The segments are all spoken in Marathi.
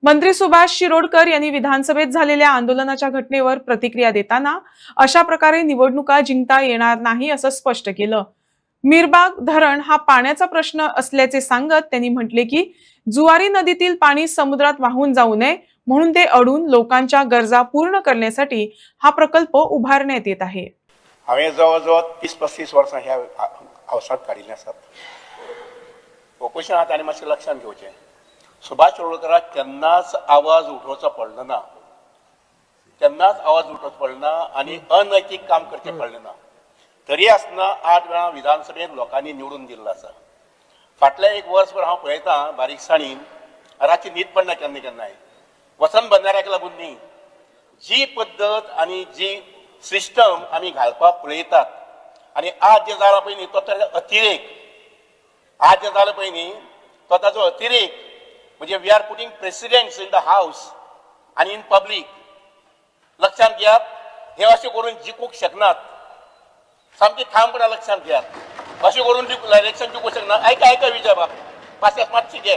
मंत्री सुभाष शिरोडकर यांनी विधानसभेत झालेल्या आंदोलनाच्या घटनेवर प्रतिक्रिया देताना अशा प्रकारे निवडणुका जिंकता येणार नाही असं स्पष्ट केलं। मीरबाग धरण हा पाण्याचा प्रश्न असल्याचे सांगत त्यांनी म्हटले की जुवारी नदीतील पाणी समुद्रात वाहून जाऊ नये म्हणून ते अडून लोकांच्या गरजा पूर्ण करण्यासाठी हा प्रकल्प उभारण्यात येत आहे। हांवें जवळजवळ 30-35 वर्सां ह्या अवसाद काडिल्ले आसात। ऑपोजिशनांत आनी मातशें लक्षात घेवचें, सुभाष शिरोडकराक केन्नाच आवाज उठोवचो पडलो ना, केन्नाच आवाज उठोवचो पडलो ना आनी अनैतीक काम करचें पडलें ना। तरी आसतना 8 वेळा विधानसभेत लोकांनी निवडून दिल्लो आसा। फाटलें एक वर्सभर हांव पळयतां बारीकसाणीन, रातची न्हीद पडना केन्ना केन्नाय। वसंत बंधाऱ्याक लागून न्ही, जी पद्दत आनी जी सिस्टम आमी घालपाक पळयतात आनी आज जे जाला पळय न्ही तो ताचो अतिरेक, आज जे जालें पळय न्ही तो ताचो अतिरेक म्हणजे we are putting presidents in the house आनी इन पब्लीक। लक्षात घेयात, हे अशें करून जिखूंक शकनात, सामकी ठामपणान लक्षात घेयात। अशें करून इलेक्शन जिखूंक शकना। आयका विजय बाब, मातशी घे,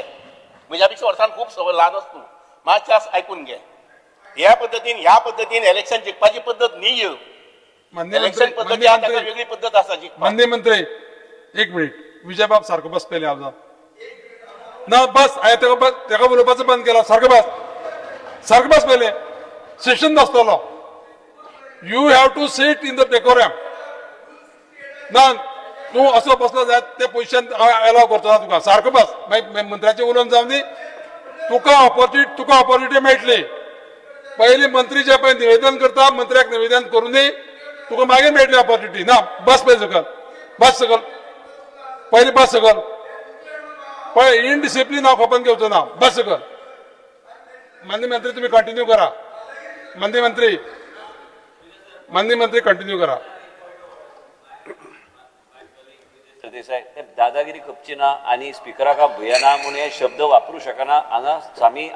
म्हज्या पेक्षा वर्सान खूब सवय ल्हान आसा तूं, मातशें आयकून घे। ह्या पद्धतीन इलेक्शन जिखपाची पद्धत न्ही। इलेक्शन पद्धती ताका वेगळी पद्धत आसा जिखपाची। माननीय मंत्री, एक मिनिट, विजय बाब सारको बस पयलीं हांव ना बस, हांवें ताका उलोवपाचो बंद केलो। सारको बस पयलीं, सेशन नासतलो। You have to seat in the decorum. ना तूं असो बसलो जायत ते पोजिशन अलाव करचो ना तुका। सारको बस, मागीर मंत्र्याचें उलोवन जावन न्ही, तुका ऑपॉर्च्युनिटी मेळटली। पयलीं मंत्री जे पळय निवेदन करता, मंत्र्याक निवेदन करून दी, तुका मागीर मेळटली ऑपॉर्च्युनिटी। ना बस पळय सकल, पयलीं बस सकल पळय, इनडिसिप्लीन हांव खपोवन घेवचो ना, बस सकल। माननीय मंत्री तुम्ही कंटिन्यू करा। माननीय मंत्री कंटिन्यू करा। देसाई दादागिरी खपची ना आणि स्पीकराक भुयना म्हणून हे शब्द वापरू शकना। हांगा आमी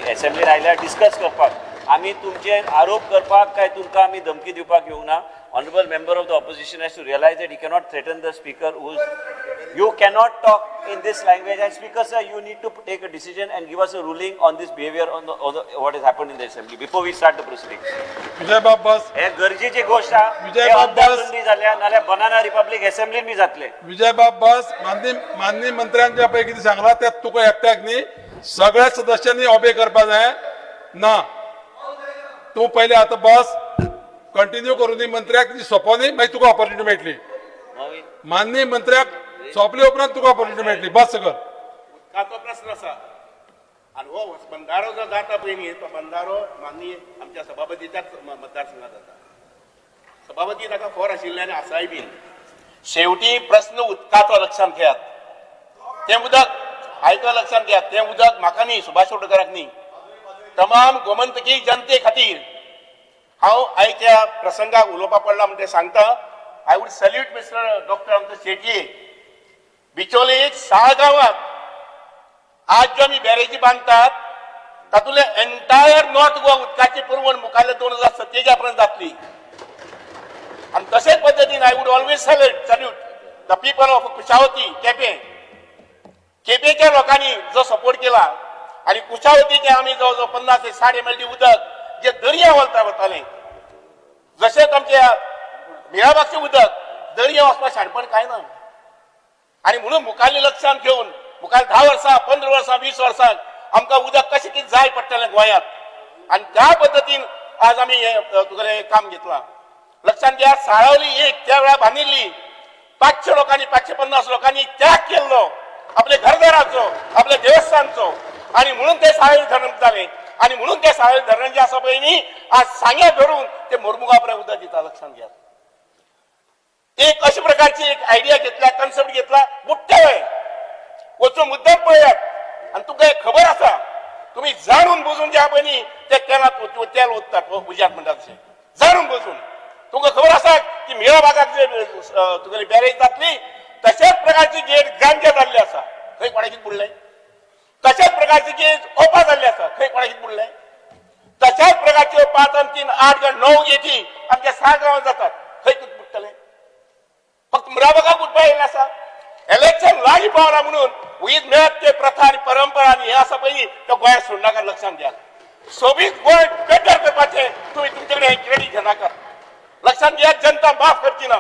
असेंब्लीर आयल्यार डिस्कस करपाक, आमी तुमचे आरोप करपाक काय तुमकां आमी धमकी दिवपाक येवंक ना। Honorable member of the opposition has to realize that he cannot threaten the speaker you cannot talk in this language, and speaker sir, you need to take a decision and give us a ruling on this behavior on what has happened in the assembly before we start the proceedings. विजय बाब बस, हे गरजेची गोष्ट आहे। विजय बाब बस झाल्या नाल्या बनाना रिपब्लिक असेंब्लीन बी जातले। विजय बाब बस, माननीय मंत्र्यांच्या पैकी कितें सांगला ते तुका एकट्याक न्ही, सगळ्या सदस्यांनी ओबे करपा जाय ना। तूं पयलीं आतां बस, कंटिन्यू करून दी, मंत्र्याक सोंपो न्ही, मागीर तुका ऑपॉर्च्युनिटी मेळटली। माननीय मंत्र्याक सोंपले उपरांत तुका ऑपॉर्च्युनिटी मेळटली। बस सकल। ताचो प्रश्न आसा आनी हो बंधारो जो जाता पळय न्ही, तो बंधारो माननीय आमच्या सभापतीच्याच मतदारसंघात जाता। सभापती ताका खोर आशिल्ल्यान आसाय बीन। शेवटी प्रश्न उदकाचो लक्षात घेयात। तें उदक आयका लक्षात घेयात, तें उदक म्हाका न्ही, सुभाष शिरोडकराक न्ही, तमाम गोमंतकी जनते खातीर। हांव आयच्या प्रसंगाक उलोवपाक पडला म्हणटा सांगता, I would salute mister doctor Amrut Shetye. Bicholim साळगांवांत आज ज्यो आमी बॅरेजी बांदतात तातूंतले एंटायर नॉर्थ गोवा उदकाची पुरवण मुखारल्या 2027 पर्यंत जातली। आनी तशेच पद्दतीन I would always salute the people of Kushavati केपेच्या लोकांनी जो सपोर्ट केला आनी कुशावतीचे आमी जवळजवळ 50 ते 60 MLD उदक जे दर्या वताले, जशेंच आमच्या मिराबागचें उदक दर्या वचपाक शाणपण कांय ना। आनी म्हणून मुखारली लक्षात घेवन मुखार 10 वर्सां 15 वर्सां 20 वर्सांक आमकां उदक कशें कितें जाय पडटलें गोंयांत, आनी त्या पद्दतीन आज आमी तुगेलें काम घेतलां। लक्षात घ्या, साळावली एक त्या वेळार बांदिल्ली, 500 लोकांनी 550 लोकांनी त्याग केल्लो आपल्या घरदाराचो, आपल्या देवस्थानचो, आनी म्हणून ते साळावली धरण जालें। आणि म्हणून ते साळावली धरण जे आसा पळय न्ही, आज सांग्या धरून ते मोरमुगां उदक दिता। लक्षात घ्या, एक अशा प्रकारची एक आयडिया घेतला, कन्सेप्ट घेतला, बुट्टे वचून मुद्दम पळयात। आणि तुमकां एक खबर आसा, तुम्ही जाणून बुजून जे आहा पळय न्ही ते तेल ओततात उज्याक म्हणटात तशें, जाणून बुजून। तुमकां खबर आसा की मिरा भागात जे तुगेली बॅरेज जातली, तशाच प्रकारची गेट गांजे जाल्ले आसा, थंय कोणाक कितें बुडलें? तशाच प्रकारची गेट ओपा जाल्ली आसा, खंय कोणाक कितें बुडलें? तशाच प्रकारच्यो 5 आणि 3, 8 काय 9 गेटी आमच्या 6 गांवांत जातात, खंय कितें बुडटलें? फक्त मिराबागाक बुडपाक येयल्लें आसा। इलेक्शन लागीं पावला म्हणून वीज मिळत ते प्रथा आणि परंपरा आणि हे असं पहिली तर गोंयांत सोड नाका लक्षात घ्या सोबीत गोंय बेटर करपाचे तुम्ही तुमच्याकडे हे क्रेडीट घेऊ नाका लक्षात घ्या जनता माफ करची ना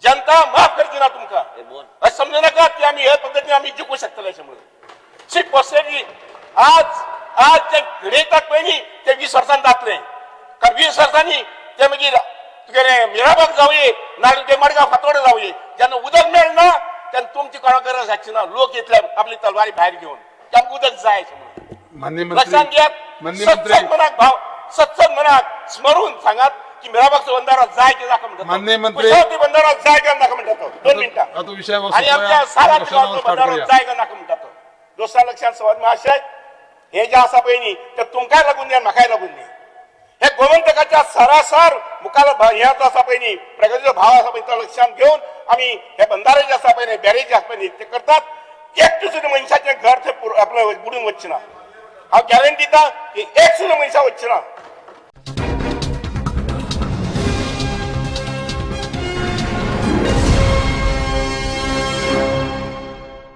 जनता माफ करची ना तुमका असं समजू नका की आम्ही हे पद्धतीने आम्ही जिंकू शकतो याच्यामुळे शी पॉसिबली आज ते घडयतात पहिली ते 20 वर्सांनी जातले कारण 20 वर्सांनी ते मागीर तुगेले मिराबाग जावये नाल्यार ते मडगांव फातोडे जावये जेन्ना उदक मेळना तेन्ना तुमची कोणा गरज आसची ना लोक येतले आपली तलवारी भायर घेवन तांकां उदक जाय लक्षात घ्यात सत्संग मनाक भाव सत्संग मनाक स्मरून सांगात की मिराबागचो बंधारो जाय ते नाका म्हणटा कुशावती बंधारो जाय ते नाका म्हणटा तो 2 मिनिटां आणि आमच्या सारा बंधारो जाय ते नाका म्हणटा तो दुसऱ्या लक्षात सवाद महाशय हे जे आसा पळय ते तुमकांय लागून न्ही म्हाकाय लागून न्ही हे गोमंतकाच्या सरासर मुखार हे जो आसा पळय प्रगतीचो भाव आसा पळय तो लक्षात घेवन आमी हे बंधारे जे आसा पळय बॅरेज जे आसा पळय ते करतात एकटो सुद्दां मनशाचें घर थंय आपलं बुडून वचचें ना हांव गॅरंटी दिता की एक सुद्दां मनशां वचचें ना